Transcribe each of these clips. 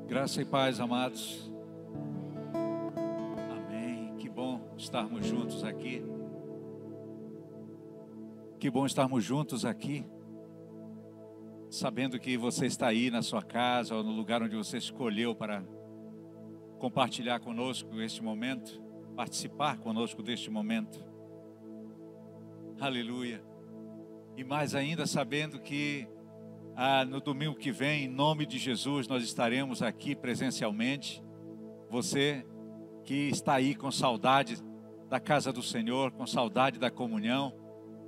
Graça e paz, amados. Amém. Que bom estarmos juntos aqui. Que bom estarmos juntos aqui, sabendo que você está aí na sua casa ou no lugar onde você escolheu para compartilhar conosco este momento, participar conosco deste momento. Aleluia. E mais ainda sabendo que no domingo que vem, em nome de Jesus, nós estaremos aqui presencialmente. Você que está aí com saudade da casa do Senhor, com saudade da comunhão,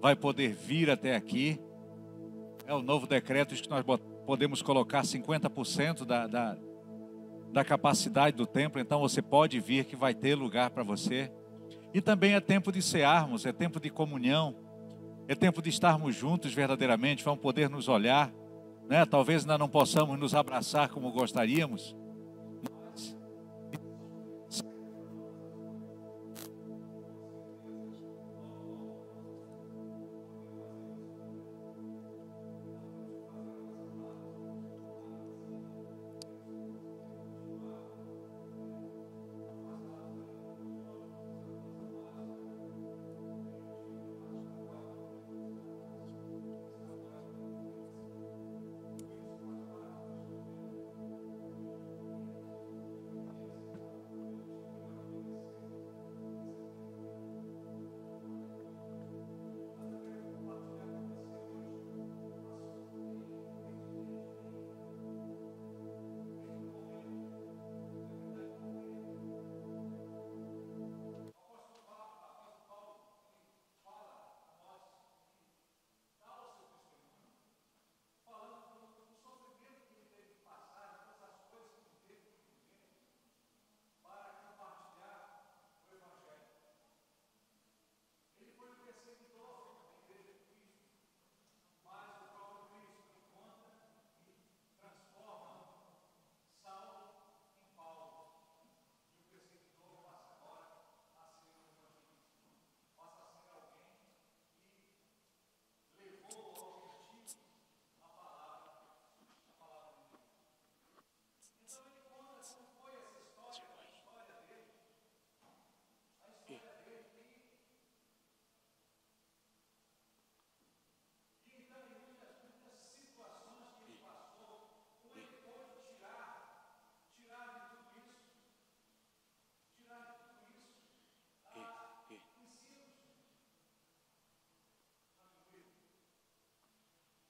vai poder vir até aqui. É o novo decreto que nós podemos colocar 50% da capacidade do templo. Então você pode vir, que vai ter lugar para você. E também é tempo de cearmos, é tempo de comunhão, é tempo de estarmos juntos verdadeiramente. Vamos poder nos olhar, né? Talvez ainda não possamos nos abraçar como gostaríamos, mas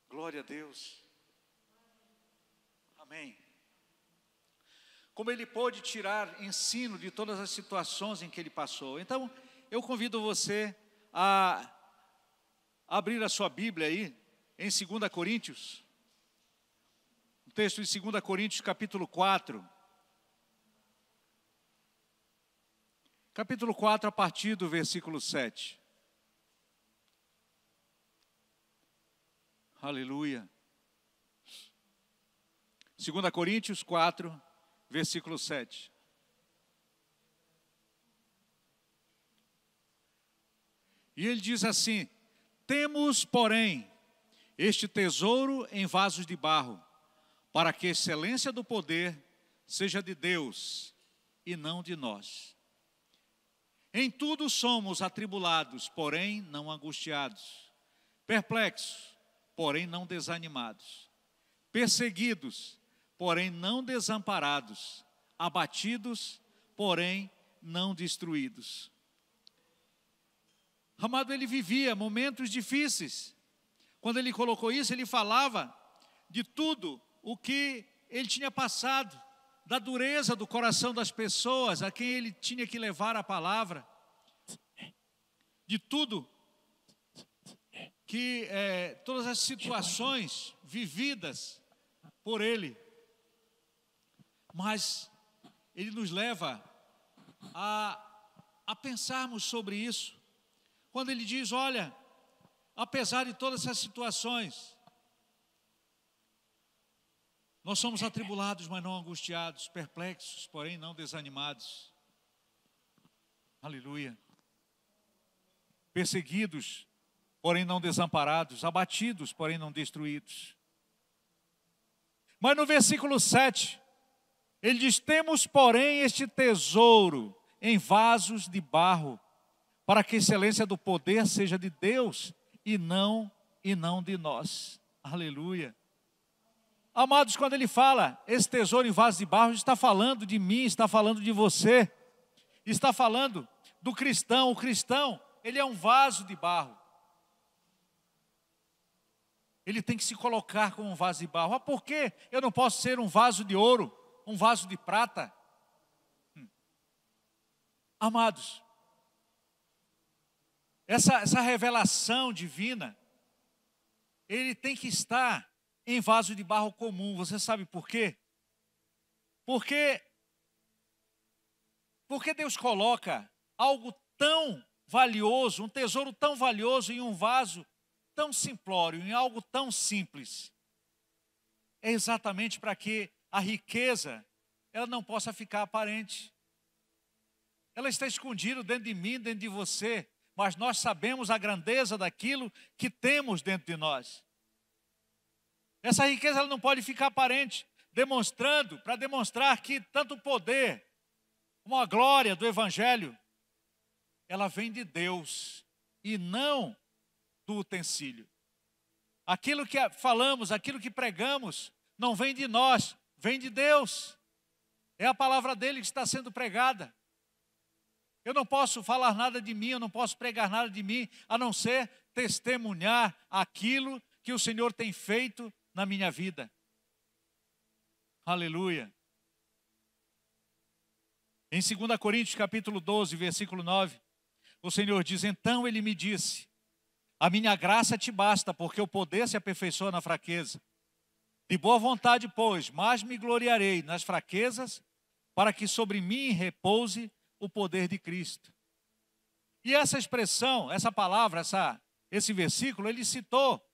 glória a Deus. Amém. Como ele pôde tirar ensino de todas as situações em que ele passou. Então, eu convido você a abrir a sua Bíblia aí, em 2 Coríntios. O texto de 2 Coríntios, capítulo 4. Capítulo 4, a partir do versículo 7. Aleluia. 2 Coríntios 4, versículo 7. E ele diz assim: temos, porém, este tesouro em vasos de barro, para que a excelência do poder seja de Deus e não de nós. Em tudo somos atribulados, porém não angustiados, perplexos, porém não desanimados, perseguidos, porém não desamparados, abatidos, porém não destruídos. Amado, ele vivia momentos difíceis. Quando ele colocou isso, ele falava de tudo o que ele tinha passado, da dureza do coração das pessoas a quem ele tinha que levar a palavra, de tudo que todas as situações vividas por ele. Mas ele nos leva a pensarmos sobre isso. Quando ele diz, olha, apesar de todas essas situações, nós somos atribulados, mas não angustiados, perplexos, porém não desanimados. Aleluia. Perseguidos, porém não desamparados, abatidos, porém não destruídos. Mas no versículo 7, Ele diz: temos, porém, este tesouro em vasos de barro, para que a excelência do poder seja de Deus e não de nós. Aleluia. Amados, quando ele fala esse tesouro em vasos de barro, está falando de mim, está falando de você, está falando do cristão. O cristão, ele é um vaso de barro. Ele tem que se colocar como um vaso de barro. Ah, por que eu não posso ser um vaso de ouro, um vaso de prata? Amados, essa revelação divina, ele tem que estar em vaso de barro comum. Você sabe por quê? Porque Deus coloca algo tão valioso, um tesouro tão valioso em um vaso tão simplório, em algo tão simples. É exatamente para que a riqueza, ela não possa ficar aparente. Ela está escondida dentro de mim, dentro de você, mas nós sabemos a grandeza daquilo que temos dentro de nós. Essa riqueza ela não pode ficar aparente, para demonstrar que tanto o poder como a glória do Evangelho, ela vem de Deus e não do utensílio. Aquilo que falamos, aquilo que pregamos, não vem de nós, vem de Deus. É a palavra dele que está sendo pregada. Eu não posso falar nada de mim, eu não posso pregar nada de mim, a não ser testemunhar aquilo que o Senhor tem feito na minha vida. Aleluia. Em 2 Coríntios capítulo 12, versículo 9, o Senhor diz: então ele me disse, a minha graça te basta, porque o poder se aperfeiçoa na fraqueza. De boa vontade, pois, mais me gloriarei nas fraquezas, para que sobre mim repouse o poder de Cristo. E essa expressão, essa palavra, esse versículo, ele citou,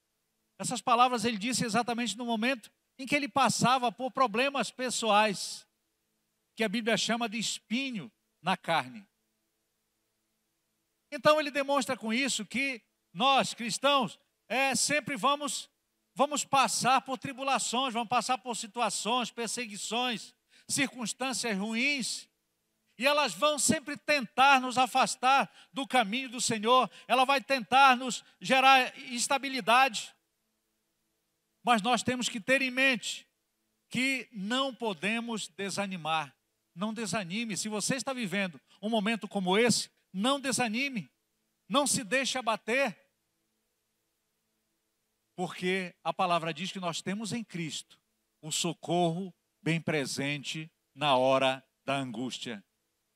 essas palavras ele disse exatamente no momento em que ele passava por problemas pessoais, que a Bíblia chama de espinho na carne. Então ele demonstra com isso que nós, cristãos, sempre vamos passar por tribulações, vamos passar por situações, perseguições, circunstâncias ruins, e elas vão sempre tentar nos afastar do caminho do Senhor, ela vai tentar nos gerar instabilidade. Mas nós temos que ter em mente que não podemos desanimar. Não desanime. Se você está vivendo um momento como esse, não desanime. Não se deixe abater. Porque a palavra diz que nós temos em Cristo o socorro bem presente na hora da angústia.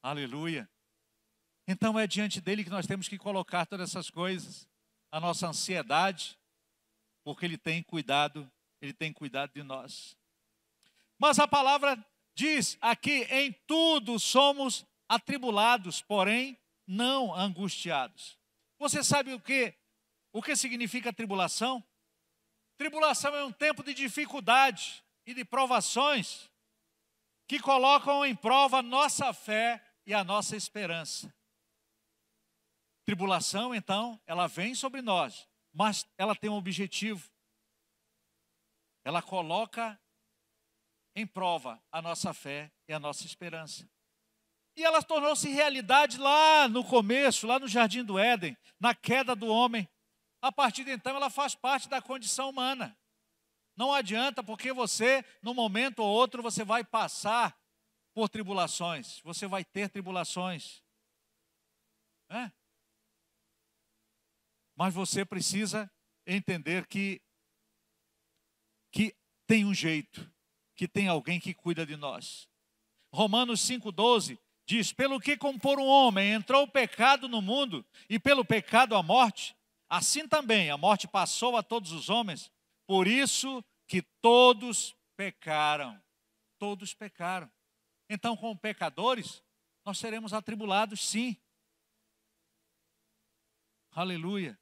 Aleluia. Então é diante dele que nós temos que colocar todas essas coisas. A nossa ansiedade, porque ele tem cuidado de nós. Mas a palavra diz aqui: em tudo somos atribulados, porém não angustiados. Você sabe o que significa tribulação? Tribulação é um tempo de dificuldade e de provações que colocam em prova a nossa fé e a nossa esperança. Tribulação, então, ela vem sobre nós, mas ela tem um objetivo. Ela coloca em prova a nossa fé e a nossa esperança. E ela tornou-se realidade lá no começo, lá no Jardim do Éden, na queda do homem. A partir de então, ela faz parte da condição humana. Não adianta, porque você, num momento ou outro, você vai passar por tribulações. Você vai ter tribulações. Mas você precisa entender que tem um jeito, que tem alguém que cuida de nós. Romanos 5,12 diz: pelo que como por um homem entrou o pecado no mundo, e pelo pecado a morte, assim também a morte passou a todos os homens, por isso que todos pecaram. Todos pecaram. Então, como pecadores, nós seremos atribulados, sim. Aleluia.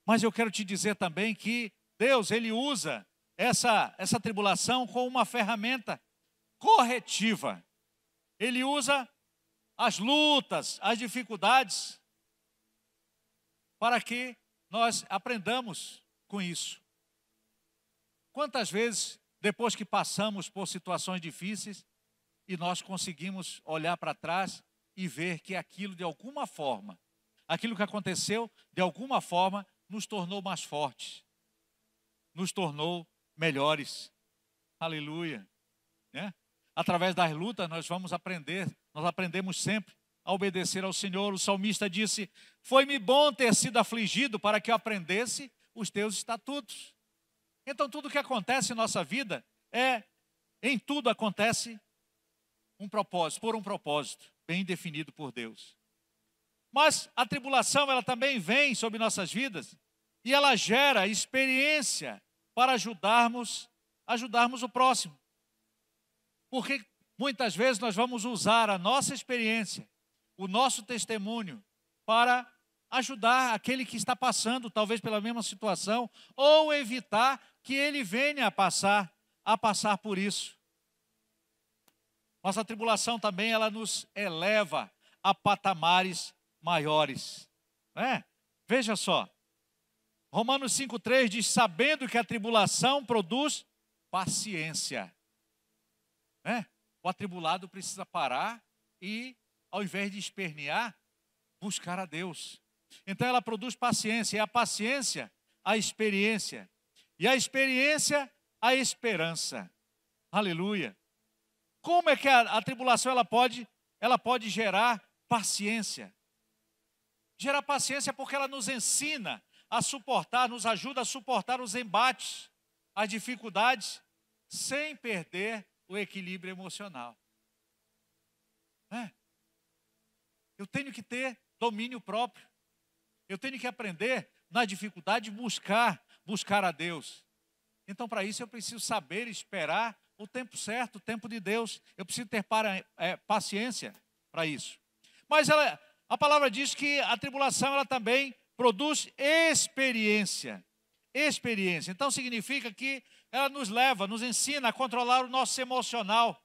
Mas eu quero te dizer também que Deus, ele usa essa tribulação como uma ferramenta corretiva. Ele usa as lutas, as dificuldades, para que nós aprendamos com isso. Quantas vezes, depois que passamos por situações difíceis, e nós conseguimos olhar para trás e ver que aquilo de alguma forma, aquilo que aconteceu de alguma forma nos tornou mais fortes, nos tornou melhores. Aleluia. Né? Através das lutas nós vamos aprender, nós aprendemos sempre a obedecer ao Senhor. O salmista disse: foi-me bom ter sido afligido para que eu aprendesse os teus estatutos. Então tudo que acontece em nossa vida, em tudo acontece um propósito, por um propósito bem definido por Deus. Mas a tribulação, ela também vem sobre nossas vidas e ela gera experiência para ajudarmos o próximo. Porque muitas vezes nós vamos usar a nossa experiência, o nosso testemunho, para ajudar aquele que está passando talvez pela mesma situação, ou evitar que ele venha a passar por isso. Nossa tribulação também, ela nos eleva a patamares maiores. Veja só, Romanos 5,3 diz: sabendo que a tribulação produz paciência. O atribulado precisa parar e, ao invés de espernear, buscar a Deus. Então ela produz paciência, e a paciência, a experiência, e a experiência, a esperança. Aleluia. Como é que a tribulação ela pode gerar paciência? Gerar paciência porque ela nos ensina a suportar, nos ajuda a suportar os embates, as dificuldades, sem perder o equilíbrio emocional. Eu tenho que ter domínio próprio. Eu tenho que aprender, na dificuldade, buscar a Deus. Então, para isso, eu preciso saber esperar o tempo certo, o tempo de Deus. Eu preciso ter paciência para isso. Mas a palavra diz que a tribulação, ela também produz experiência. Experiência. Então, significa que ela nos ensina a controlar o nosso emocional.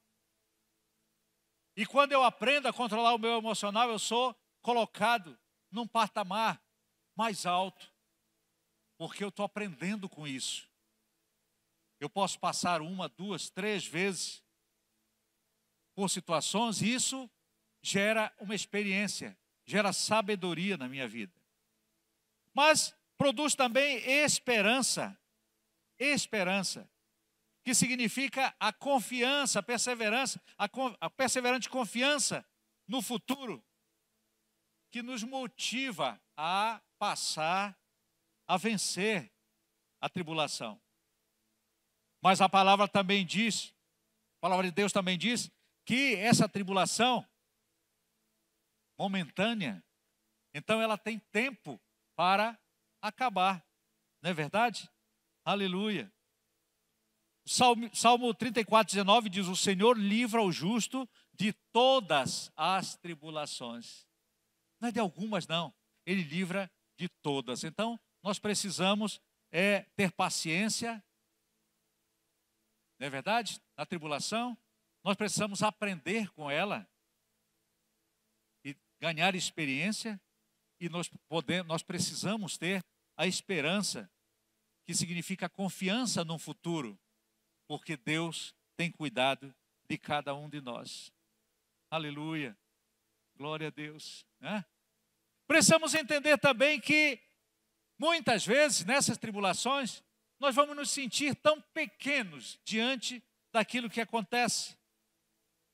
E quando eu aprendo a controlar o meu emocional, eu sou colocado num patamar mais alto, porque eu estou aprendendo com isso. Eu posso passar 1, 2, 3 vezes por situações, e isso gera uma experiência, gera sabedoria na minha vida. Mas produz também esperança. Esperança, que significa a confiança, a perseverança, a perseverante confiança no futuro, que nos motiva a passar, a vencer a tribulação. Mas a palavra também diz, a palavra de Deus também diz, que essa tribulação momentânea, então ela tem tempo para acabar, não é verdade? Aleluia. Salmo 34:19 diz: o Senhor livra o justo de todas as tribulações. Não é de algumas, não. Ele livra de todas. Então, nós precisamos ter paciência, não é verdade? Na tribulação, nós precisamos aprender com ela e ganhar experiência, e nós precisamos ter a esperança, que significa a confiança no futuro, porque Deus tem cuidado de cada um de nós. Aleluia. Glória a Deus. Precisamos entender também que, muitas vezes, nessas tribulações, nós vamos nos sentir tão pequenos diante daquilo que acontece.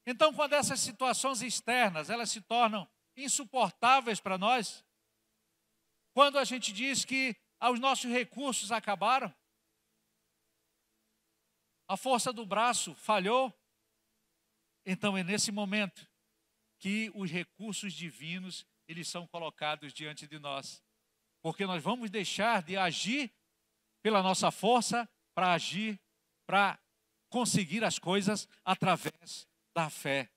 Então, quando essas situações externas, elas se tornam insuportáveis para nós, quando a gente diz que os nossos recursos acabaram, a força do braço falhou, então é nesse momento que os recursos divinos, eles são colocados diante de nós. Porque nós vamos deixar de agir pela nossa força para agir, para conseguir as coisas através da fé.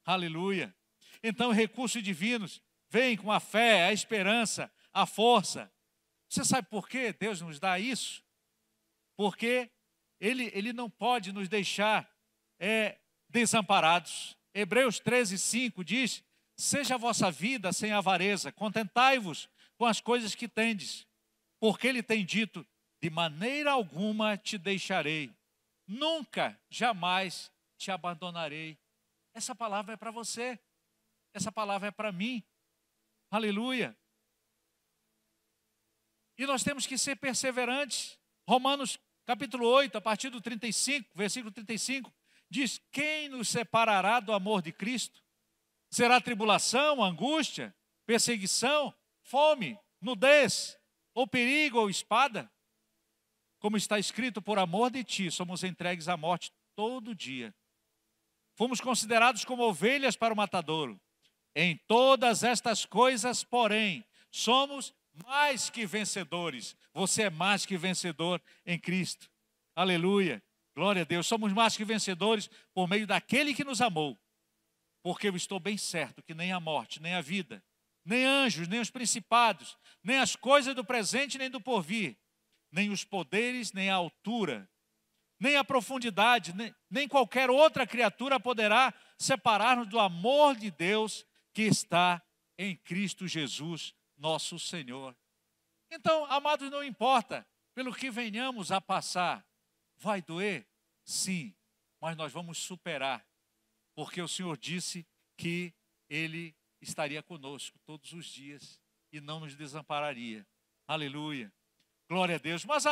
Aleluia. Então, recursos divinos vêm com a fé, a esperança, a força. Você sabe por que Deus nos dá isso? Porque Ele não pode nos deixar desamparados. Hebreus 13:5 diz: seja a vossa vida sem avareza, contentai-vos com as coisas que tendes, porque Ele tem dito: de maneira alguma te deixarei, nunca, jamais te abandonarei. Essa palavra é para você. Essa palavra é para mim. Aleluia. E nós temos que ser perseverantes. Romanos capítulo 8, a partir do 35, versículo 35, diz: quem nos separará do amor de Cristo? Será tribulação, angústia, perseguição, fome, nudez, ou perigo, ou espada? Como está escrito, por amor de ti, somos entregues à morte todo dia. Fomos considerados como ovelhas para o matadouro. Em todas estas coisas, porém, somos mais que vencedores. Você é mais que vencedor em Cristo. Aleluia. Glória a Deus. Somos mais que vencedores por meio daquele que nos amou. Porque eu estou bem certo que nem a morte, nem a vida, nem anjos, nem os principados, nem as coisas do presente, nem do porvir, nem os poderes, nem a altura, nem a profundidade, nem qualquer outra criatura poderá separar-nos do amor de Deus que está em Cristo Jesus, nosso Senhor. Então, amados, não importa pelo que venhamos a passar. Vai doer? Sim, mas nós vamos superar. Porque o Senhor disse que Ele estaria conosco todos os dias e não nos desampararia. Aleluia. Glória a Deus. Mas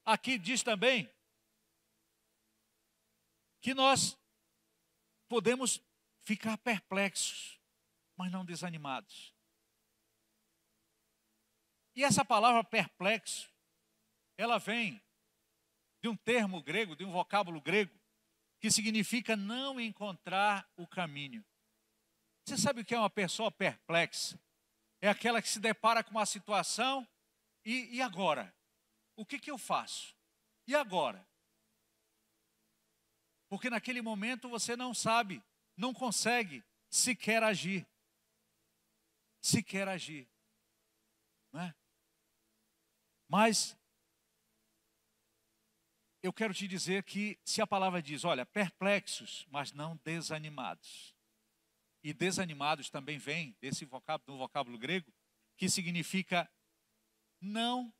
aqui diz também que nós podemos ficar perplexos, mas não desanimados. E essa palavra perplexo, ela vem de um termo grego, de um vocábulo grego, que significa não encontrar o caminho. Você sabe o que é uma pessoa perplexa? É aquela que se depara com uma situação e agora? O que eu faço? E agora? Porque naquele momento você não sabe, não consegue sequer agir. Sequer agir. Não é? Mas eu quero te dizer que se a palavra diz, olha, perplexos, mas não desanimados. E desanimados também vem desse vocábulo, do vocábulo grego, que significa não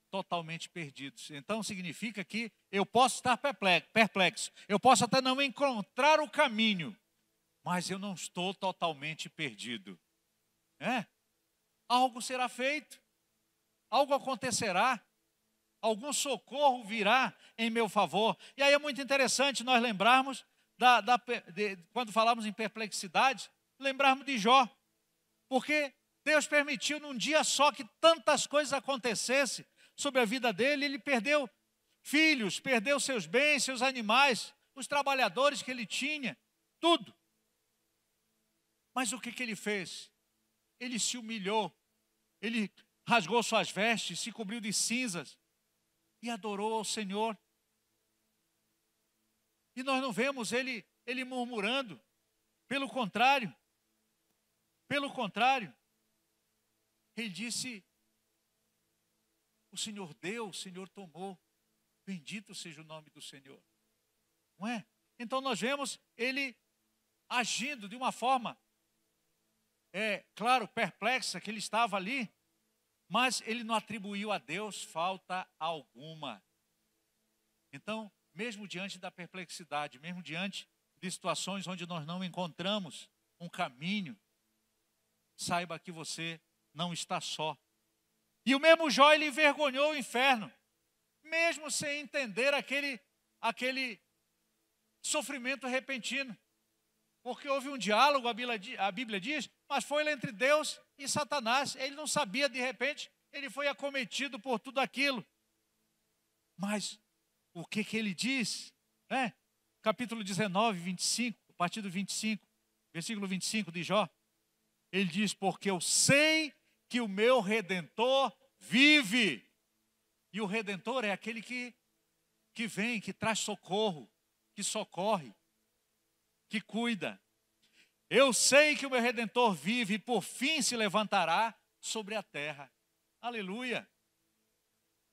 totalmente perdidos. Então significa que eu posso estar perplexo, eu posso até não encontrar o caminho, mas eu não estou totalmente perdido. Algo será feito, algo acontecerá, algum socorro virá em meu favor. E aí é muito interessante nós lembrarmos, quando falamos em perplexidade, lembrarmos de Jó. Porque Deus permitiu num dia só que tantas coisas acontecessem sobre a vida dele. Ele perdeu filhos, perdeu seus bens, seus animais, os trabalhadores que ele tinha, tudo. Mas o que ele fez? Ele se humilhou, ele rasgou suas vestes, se cobriu de cinzas e adorou ao Senhor. E nós não vemos ele murmurando. Pelo contrário, ele disse, o Senhor deu, o Senhor tomou, bendito seja o nome do Senhor. Não é? Então nós vemos ele agindo de uma forma, claro, perplexa, que ele estava ali, mas ele não atribuiu a Deus falta alguma. Então, mesmo diante da perplexidade, mesmo diante de situações onde nós não encontramos um caminho, saiba que você não está só. E o mesmo Jó, ele envergonhou o inferno, mesmo sem entender aquele sofrimento repentino. Porque houve um diálogo, a Bíblia diz, mas foi entre Deus e Satanás. Ele não sabia, de repente, ele foi acometido por tudo aquilo. Mas o que ele diz? Capítulo 19, 25, a partir do 25, versículo 25 de Jó. Ele diz, porque eu sei que o meu Redentor vive. E o Redentor é aquele que vem, que traz socorro, que socorre, que cuida. Eu sei que o meu Redentor vive e por fim se levantará sobre a terra. Aleluia.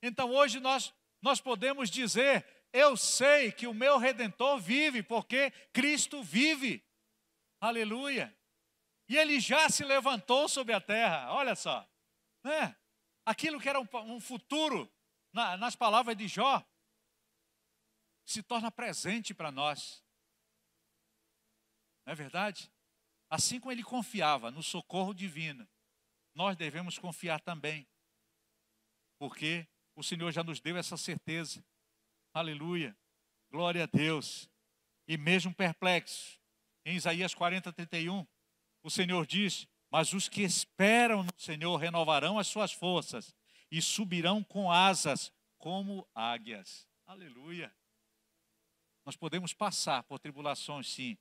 Então hoje nós podemos dizer, eu sei que o meu Redentor vive, porque Cristo vive. Aleluia. E Ele já se levantou sobre a terra, olha só. Aquilo que era um futuro, nas palavras de Jó, se torna presente para nós. Não é verdade? Assim como ele confiava no socorro divino, nós devemos confiar também, porque o Senhor já nos deu essa certeza. Aleluia, glória a Deus. E mesmo perplexos, em Isaías 40:31, o Senhor diz: mas os que esperam no Senhor renovarão as suas forças e subirão com asas como águias. Aleluia. Nós podemos passar por tribulações, sim.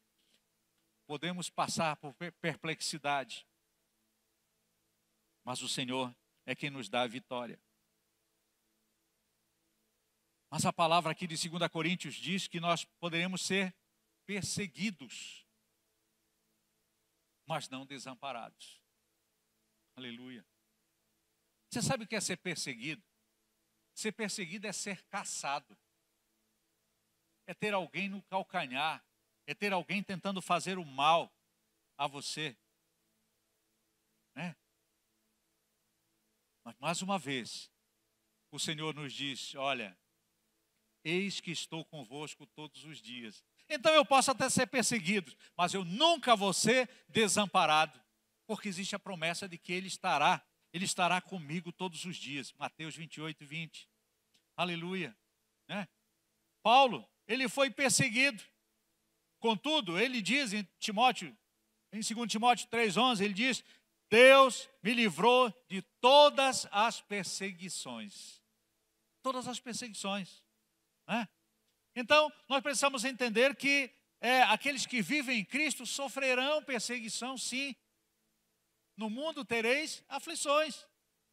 Podemos passar por perplexidade. Mas o Senhor é quem nos dá a vitória. Mas a palavra aqui de 2 Coríntios diz que nós poderemos ser perseguidos, mas não desamparados. Aleluia. Você sabe o que é ser perseguido? Ser perseguido é ser caçado. É ter alguém no calcanhar. É ter alguém tentando fazer o mal a você. Né? Mas mais uma vez, o Senhor nos diz: olha, eis que estou convosco todos os dias. Então eu posso até ser perseguido, mas eu nunca vou ser desamparado, porque existe a promessa de que Ele estará comigo todos os dias. Mateus 28:20. Aleluia. Né? Paulo, ele foi perseguido. Contudo, ele diz em 2 Timóteo 3:11, ele diz: Deus me livrou de todas as perseguições. Todas as perseguições. Né? Então, nós precisamos entender que aqueles que vivem em Cristo sofrerão perseguição, sim. No mundo tereis aflições.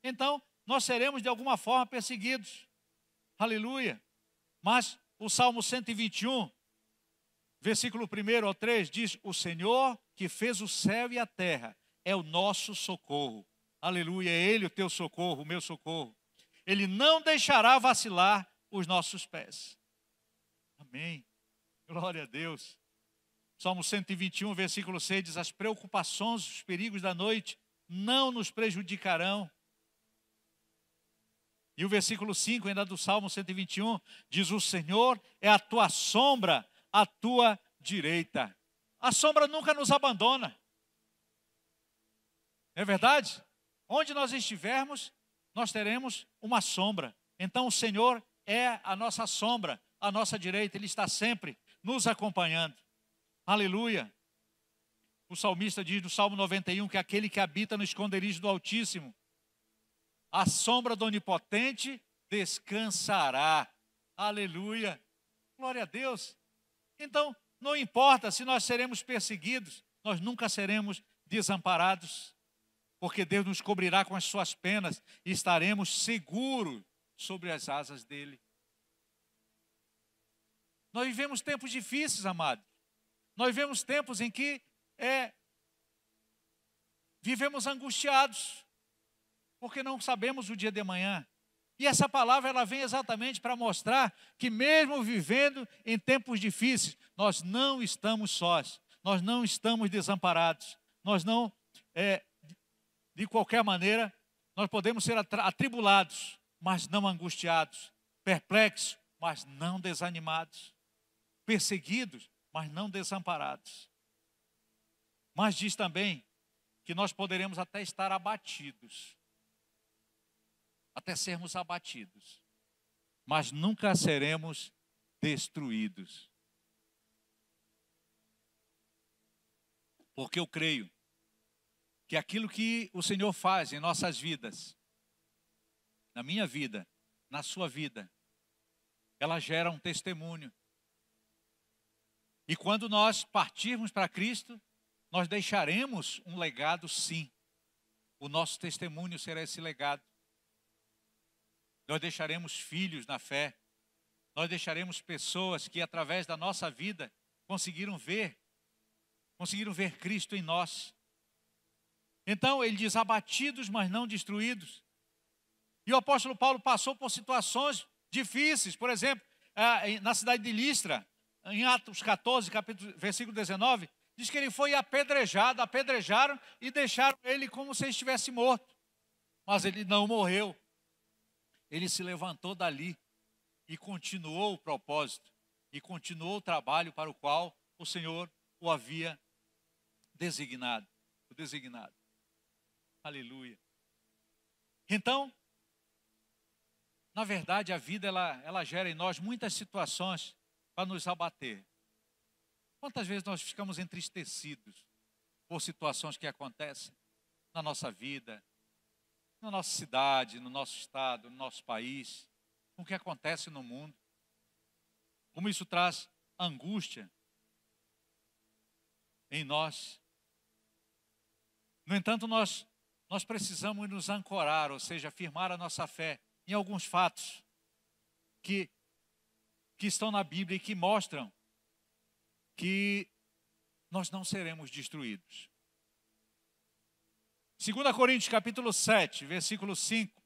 Então, nós seremos de alguma forma perseguidos. Aleluia. Mas o Salmo 121, versículo 1-3, diz: o Senhor que fez o céu e a terra é o nosso socorro. Aleluia, é Ele o teu socorro, o meu socorro. Ele não deixará vacilar os nossos pés. Amém. Glória a Deus. Salmo 121, versículo 6 diz: as preocupações, os perigos da noite não nos prejudicarão. E o versículo 5, ainda do Salmo 121, diz: o Senhor é a tua sombra, à tua direita. A sombra nunca nos abandona. Não é verdade? Onde nós estivermos, nós teremos uma sombra. Então o Senhor é a nossa sombra, à nossa direita. Ele está sempre nos acompanhando. Aleluia. O salmista diz no Salmo 91 que aquele que habita no esconderijo do Altíssimo, a sombra do Onipotente descansará. Aleluia. Glória a Deus. Então, não importa se nós seremos perseguidos, nós nunca seremos desamparados, porque Deus nos cobrirá com as suas penas e estaremos seguros sobre as asas dele. Nós vivemos tempos difíceis, amados. Nós vivemos tempos em que vivemos angustiados, porque não sabemos o dia de amanhã. E essa palavra ela vem exatamente para mostrar que mesmo vivendo em tempos difíceis, nós não estamos sós, nós não estamos desamparados, nós não, de qualquer maneira, nós podemos ser atribulados, mas não angustiados, perplexos, mas não desanimados, perseguidos, mas não desamparados. Mas diz também que nós poderemos até estar abatidos, até sermos abatidos, mas nunca seremos destruídos. Porque eu creio que aquilo que o Senhor faz em nossas vidas, na minha vida, na sua vida, ela gera um testemunho. E quando nós partirmos para Cristo, nós deixaremos um legado, sim. O nosso testemunho será esse legado. Nós deixaremos filhos na fé. Nós deixaremos pessoas que através da nossa vida conseguiram ver Cristo em nós. Então ele diz: abatidos, mas não destruídos. E o apóstolo Paulo passou por situações difíceis. Por exemplo, na cidade de Listra, em Atos 14, versículo 19, diz que ele foi apedrejado, apedrejaram e deixaram ele como se ele estivesse morto. Mas ele não morreu. Ele se levantou dali e continuou o propósito, e continuou o trabalho para o qual o Senhor o havia designado, o designado. Aleluia. Então, na verdade, a vida ela gera em nós muitas situações para nos abater. Quantas vezes nós ficamos entristecidos por situações que acontecem na nossa vida, na nossa cidade, no nosso estado, no nosso país, com o que acontece no mundo? Como isso traz angústia em nós. No entanto, nós precisamos nos ancorar, ou seja, firmar a nossa fé em alguns fatos que estão na Bíblia e que mostram que nós não seremos destruídos. 2 Coríntios capítulo 7, versículo 5,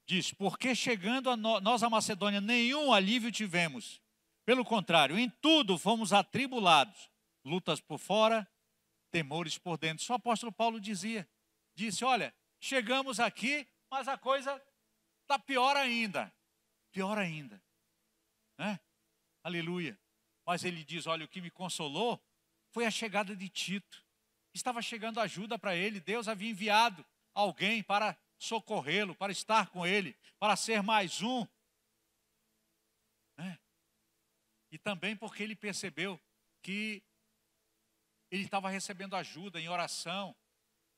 diz: porque chegando a nós a Macedônia, nenhum alívio tivemos. Pelo contrário, em tudo fomos atribulados, lutas por fora, temores por dentro. Só o apóstolo Paulo disse, olha, chegamos aqui, mas a coisa está pior ainda. Pior ainda. Né? Aleluia. Mas ele diz, olha, o que me consolou foi a chegada de Tito. Estava chegando ajuda para ele. Deus havia enviado alguém para socorrê-lo, para estar com ele, para ser mais um. Né? E também porque ele percebeu que ele estava recebendo ajuda em oração,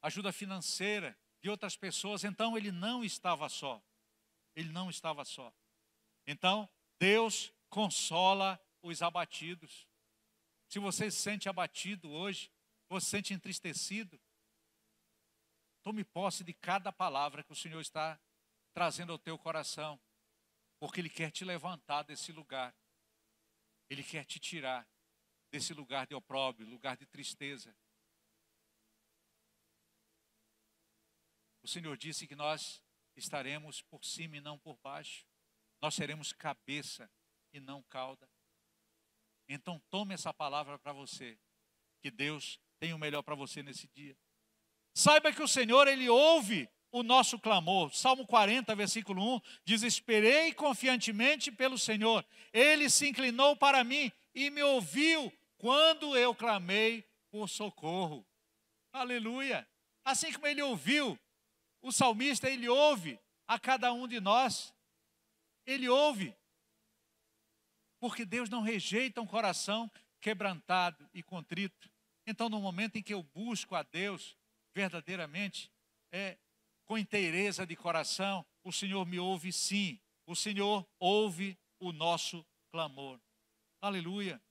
ajuda financeira de outras pessoas. Então ele não estava só. Ele não estava só. Então Deus consola os abatidos. Se você se sente abatido hoje, você se sente entristecido, tome posse de cada palavra que o Senhor está trazendo ao teu coração, porque Ele quer te levantar desse lugar. Ele quer te tirar desse lugar de opróbrio, lugar de tristeza. O Senhor disse que nós estaremos por cima e não por baixo. Nós seremos cabeça e não cauda. Então tome essa palavra para você, que Deus tem o melhor para você nesse dia. Saiba que o Senhor, Ele ouve o nosso clamor. Salmo 40, versículo 1, diz: esperei confiantemente pelo Senhor. Ele se inclinou para mim e me ouviu quando eu clamei por socorro. Aleluia. Assim como Ele ouviu o salmista, Ele ouve a cada um de nós. Ele ouve. Porque Deus não rejeita um coração quebrantado e contrito. Então, no momento em que eu busco a Deus verdadeiramente, com inteireza de coração, o Senhor me ouve sim. O Senhor ouve o nosso clamor. Aleluia.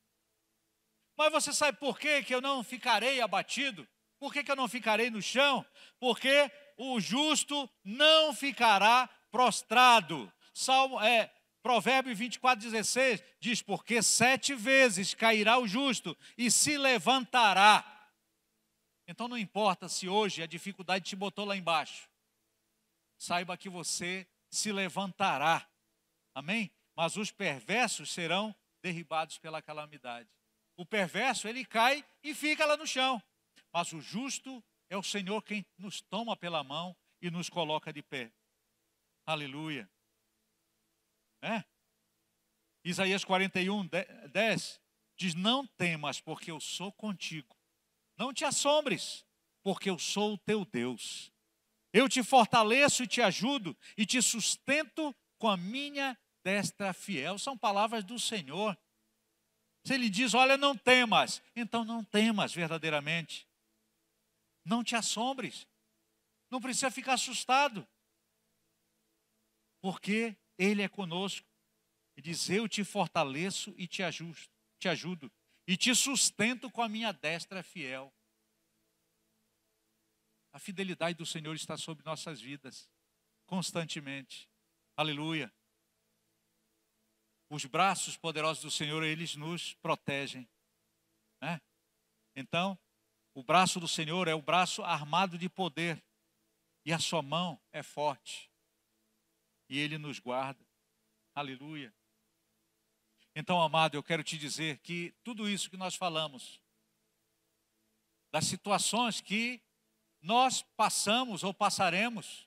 Mas você sabe por que eu não ficarei abatido? Por que eu não ficarei no chão? Porque o justo não ficará prostrado. Provérbios 24:16 diz: porque 7 vezes cairá o justo e se levantará. Então não importa se hoje a dificuldade te botou lá embaixo. Saiba que você se levantará. Amém? Mas os perversos serão derribados pela calamidade. O perverso, ele cai e fica lá no chão. Mas o justo é o Senhor quem nos toma pela mão e nos coloca de pé. Aleluia. Isaías 41:10 diz: não temas, porque eu sou contigo. Não te assombres, porque eu sou o teu Deus. Eu te fortaleço e te ajudo e te sustento com a minha destra fiel. São palavras do Senhor. Se Ele diz, olha, não temas, então não temas verdadeiramente. Não te assombres. Não precisa ficar assustado. Porque Ele é conosco. E diz, eu te fortaleço e te ajudo. E te sustento com a minha destra fiel. A fidelidade do Senhor está sobre nossas vidas, constantemente. Aleluia. Os braços poderosos do Senhor, eles nos protegem. Então, o braço do Senhor é o braço armado de poder. E a sua mão é forte. E Ele nos guarda. Aleluia. Então, amado, eu quero te dizer que tudo isso que nós falamos, das situações que nós passamos ou passaremos,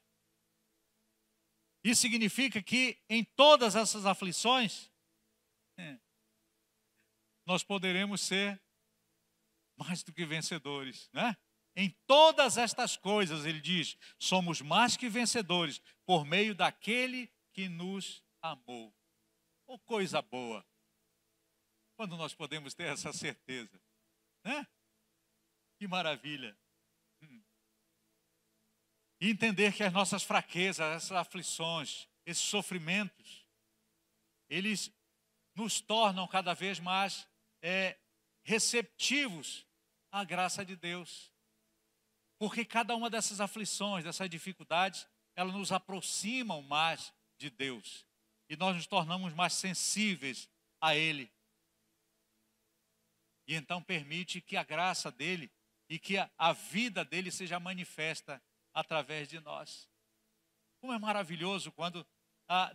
isso significa que em todas essas aflições, nós poderemos ser mais do que vencedores, né? Em todas estas coisas, ele diz, somos mais que vencedores por meio daquele que nos amou. Oh, coisa boa, quando nós podemos ter essa certeza, né? Que maravilha. E entender que as nossas fraquezas, essas aflições, esses sofrimentos, eles nos tornam cada vez mais receptivos à graça de Deus. Porque cada uma dessas aflições, dessas dificuldades, elas nos aproximam mais de Deus. E nós nos tornamos mais sensíveis a Ele. E então permite que a graça dEle e que a vida dEle seja manifesta através de nós. Como é maravilhoso quando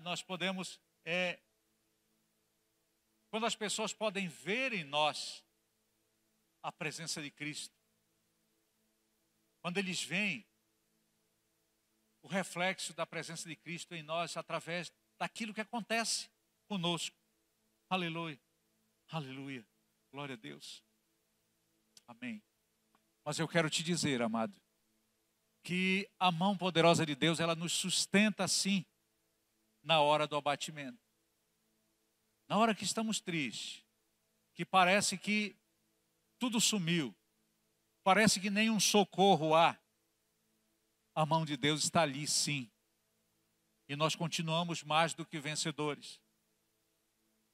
nós podemos, quando as pessoas podem ver em nós a presença de Cristo. Quando eles veem o reflexo da presença de Cristo em nós através daquilo que acontece conosco. Aleluia, aleluia, glória a Deus. Amém. Mas eu quero te dizer, amado, que a mão poderosa de Deus, ela nos sustenta sim na hora do abatimento. Na hora que estamos tristes, que parece que tudo sumiu, parece que nenhum socorro há, a mão de Deus está ali sim. E nós continuamos mais do que vencedores.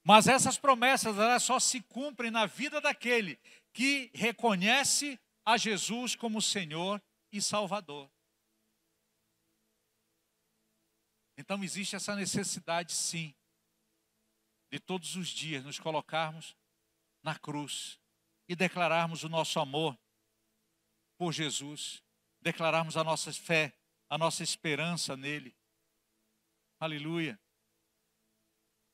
Mas essas promessas, elas só se cumprem na vida daquele que reconhece a Jesus como Senhor e Salvador. Então existe essa necessidade sim, de todos os dias nos colocarmos na cruz e declararmos o nosso amor por Jesus, declararmos a nossa fé, a nossa esperança nele. Aleluia.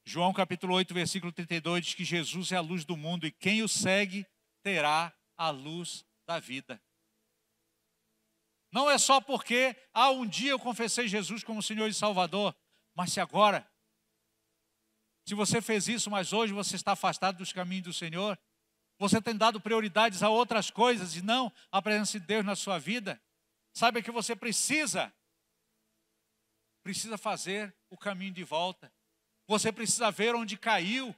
João capítulo 8, versículo 32 diz que Jesus é a luz do mundo e quem o segue terá a luz da vida. Não é só porque um dia eu confessei Jesus como Senhor e Salvador, mas se agora, se você fez isso, mas hoje você está afastado dos caminhos do Senhor, você tem dado prioridades a outras coisas e não a presença de Deus na sua vida, saiba que você precisa fazer o caminho de volta. Você precisa ver onde caiu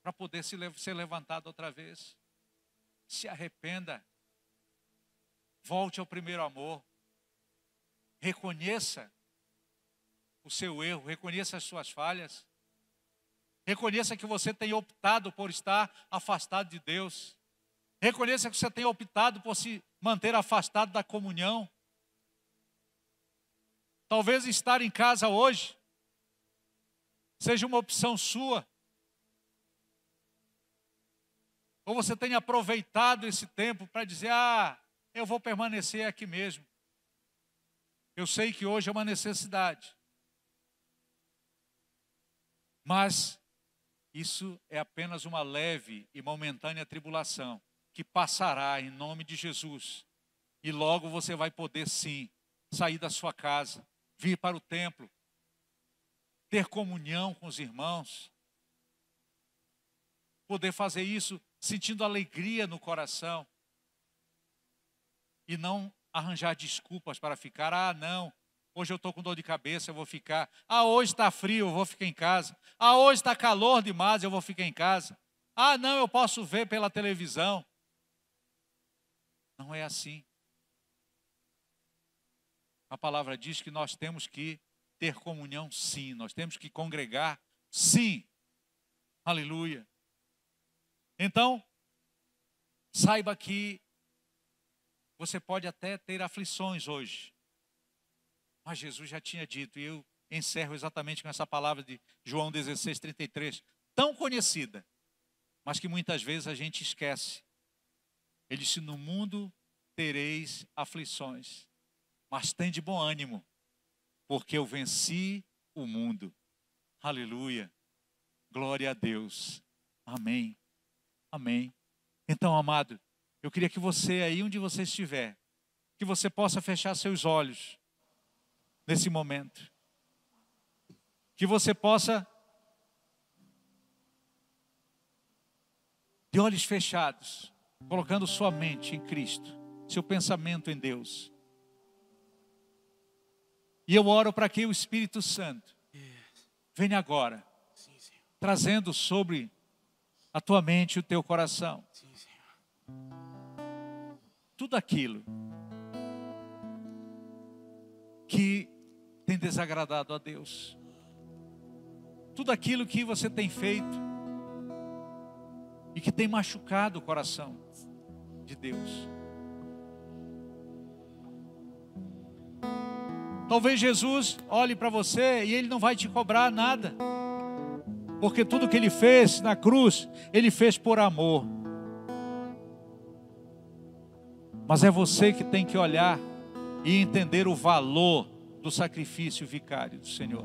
para poder ser levantado outra vez. Se arrependa, volte ao primeiro amor, reconheça o seu erro, reconheça as suas falhas, reconheça que você tem optado por estar afastado de Deus, reconheça que você tem optado por se manter afastado da comunhão. Talvez estar em casa hoje seja uma opção sua. Ou você tenha aproveitado esse tempo para dizer, eu vou permanecer aqui mesmo. Eu sei que hoje é uma necessidade. Mas isso é apenas uma leve e momentânea tribulação que passará em nome de Jesus. E logo você vai poder sim sair da sua casa, vir para o templo, ter comunhão com os irmãos, poder fazer isso sentindo alegria no coração e não arranjar desculpas para ficar, não, hoje eu estou com dor de cabeça, eu vou ficar, hoje está frio, eu vou ficar em casa, hoje está calor demais, eu vou ficar em casa, não, eu posso ver pela televisão. Não é assim. A palavra diz que nós temos que ter comunhão sim, nós temos que congregar sim. Aleluia. Então, saiba que você pode até ter aflições hoje, mas Jesus já tinha dito, e eu encerro exatamente com essa palavra de João 16, 33, tão conhecida, mas que muitas vezes a gente esquece. Ele disse, no mundo tereis aflições, mas tende bom ânimo, porque eu venci o mundo. Aleluia. Glória a Deus. Amém. Amém. Então, amado, eu queria que você, aí onde você estiver, que você possa fechar seus olhos nesse momento. Que você possa de olhos fechados, colocando sua mente em Cristo, seu pensamento em Deus. E eu oro para que o Espírito Santo venha agora, trazendo sobre a tua mente e o teu coração tudo aquilo que tem desagradado a Deus, tudo aquilo que você tem feito e que tem machucado o coração de Deus. Talvez Jesus olhe para você e Ele não vai te cobrar nada, porque tudo que Ele fez na cruz, Ele fez por amor. Mas é você que tem que olhar e entender o valor do sacrifício vicário do Senhor.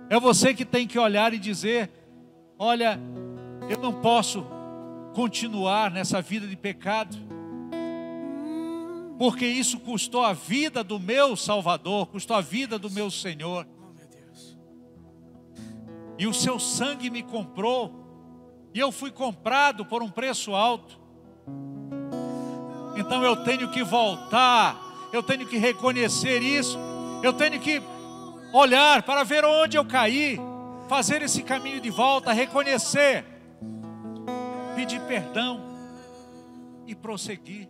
É você que tem que olhar e dizer: olha, eu não posso continuar nessa vida de pecado, porque isso custou a vida do meu Salvador, custou a vida do meu Senhor. E o seu sangue me comprou, e eu fui comprado por um preço alto. Então eu tenho que voltar, eu tenho que reconhecer isso, eu tenho que olhar para ver onde eu caí, fazer esse caminho de volta, reconhecer, pedir perdão e prosseguir.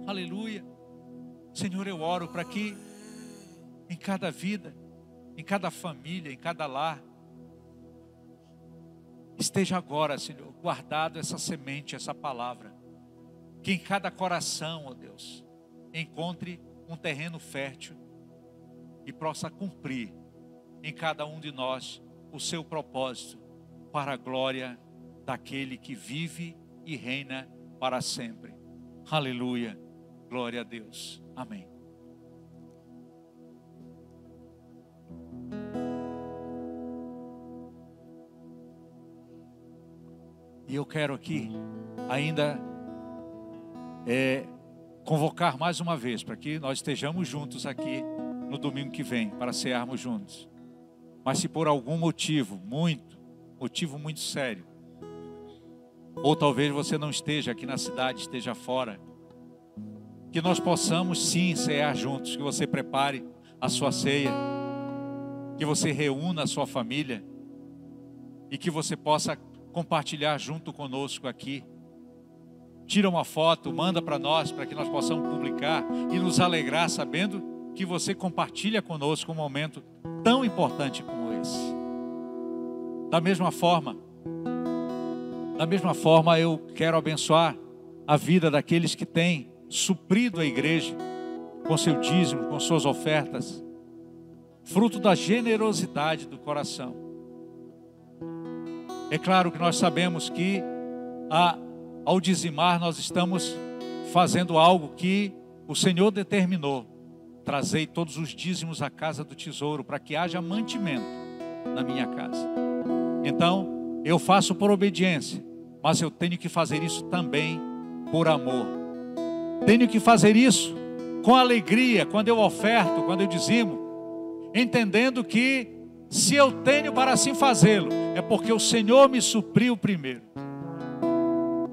Aleluia. Senhor, eu oro para que em cada vida, em cada família, em cada lar, esteja agora, Senhor, guardado essa semente, essa palavra. Que em cada coração, ó Deus, encontre um terreno fértil e possa cumprir em cada um de nós o seu propósito para a glória daquele que vive e reina para sempre. Aleluia. Glória a Deus. Amém. E eu quero aqui ainda convocar mais uma vez para que nós estejamos juntos aqui no domingo que vem, para cearmos juntos. Mas se por algum motivo muito sério, ou talvez você não esteja aqui na cidade, esteja fora, que nós possamos sim cear juntos, que você prepare a sua ceia, que você reúna a sua família e que você possa compartilhar junto conosco aqui. Tira uma foto, manda para nós, para que nós possamos publicar e nos alegrar sabendo que você compartilha conosco um momento tão importante como esse. Da mesma forma, eu quero abençoar a vida daqueles que têm suprido a igreja com seu dízimo, com suas ofertas, fruto da generosidade do coração. É claro que nós sabemos que ao dizimar nós estamos fazendo algo que o Senhor determinou: trazei todos os dízimos à casa do tesouro, para que haja mantimento na minha casa. Então eu faço por obediência, mas eu tenho que fazer isso também por amor. Tenho que fazer isso com alegria, quando eu oferto, quando eu dizimo, entendendo que se eu tenho para assim fazê-lo, é porque o Senhor me supriu primeiro.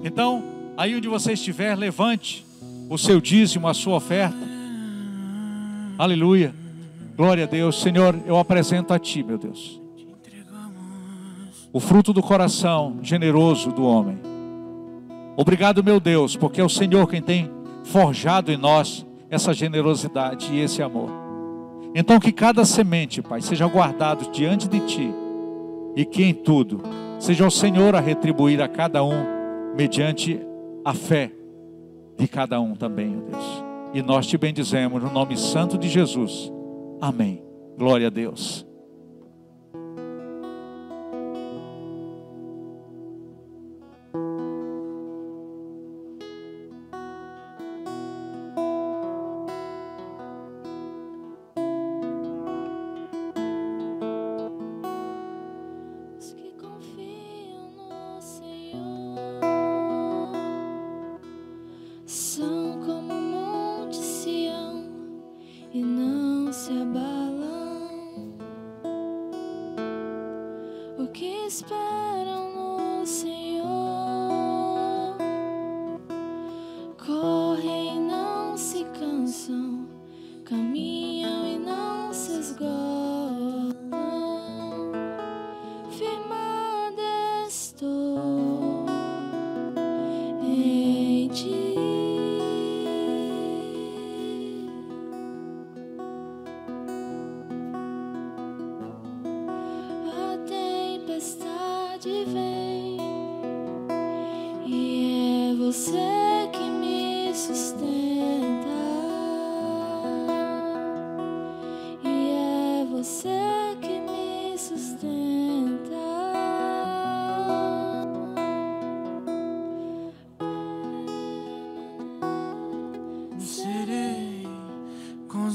Então, aí onde você estiver, levante o seu dízimo, a sua oferta. Aleluia. Glória a Deus. Senhor, eu apresento a Ti, meu Deus, o fruto do coração generoso do homem. Obrigado, meu Deus, porque é o Senhor quem tem forjado em nós essa generosidade e esse amor. Então que cada semente, Pai, seja guardado diante de Ti, e que em tudo seja o Senhor a retribuir a cada um mediante a fé de cada um também, ó Deus. E nós Te bendizemos no nome santo de Jesus. Amém. Glória a Deus. São como o monte Sião e não se abalam.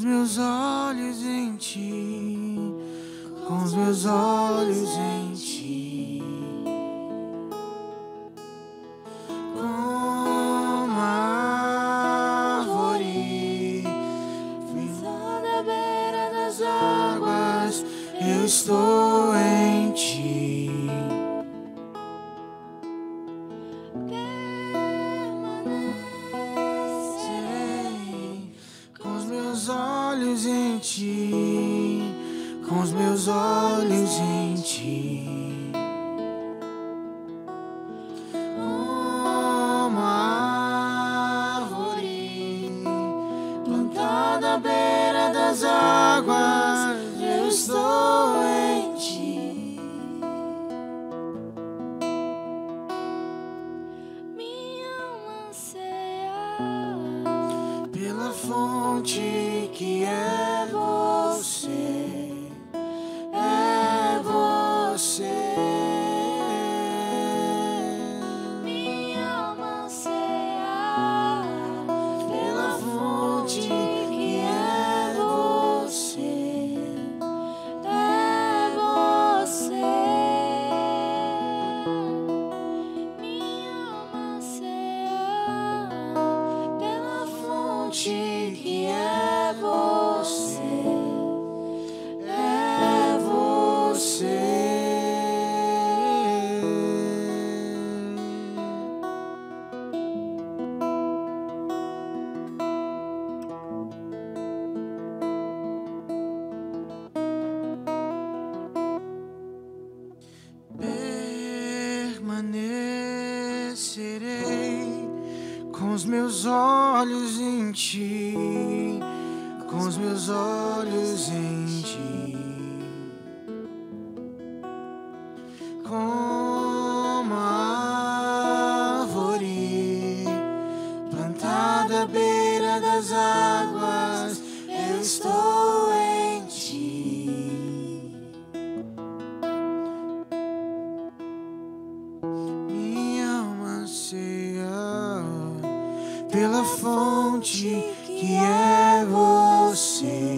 os meus olhos em ti, com os meus olhos em ti, como a árvore plantada à beira das águas, eu estou em ti. Olhos em ti, com os meus olhos em ti, como a árvore plantada à beira das águas, eu estou em ti. Minha alma anseia pela fonte que é você, é você. Minha alma anseia pela fonte que é você, é você. Minha alma anseia pela fonte que é você, é você. Permanecerei com os meus olhos em ti, com os meus olhos em ti, como a árvore plantada à beira das águas, eu estou em ti. Minha alma anseia pela fonte que é você,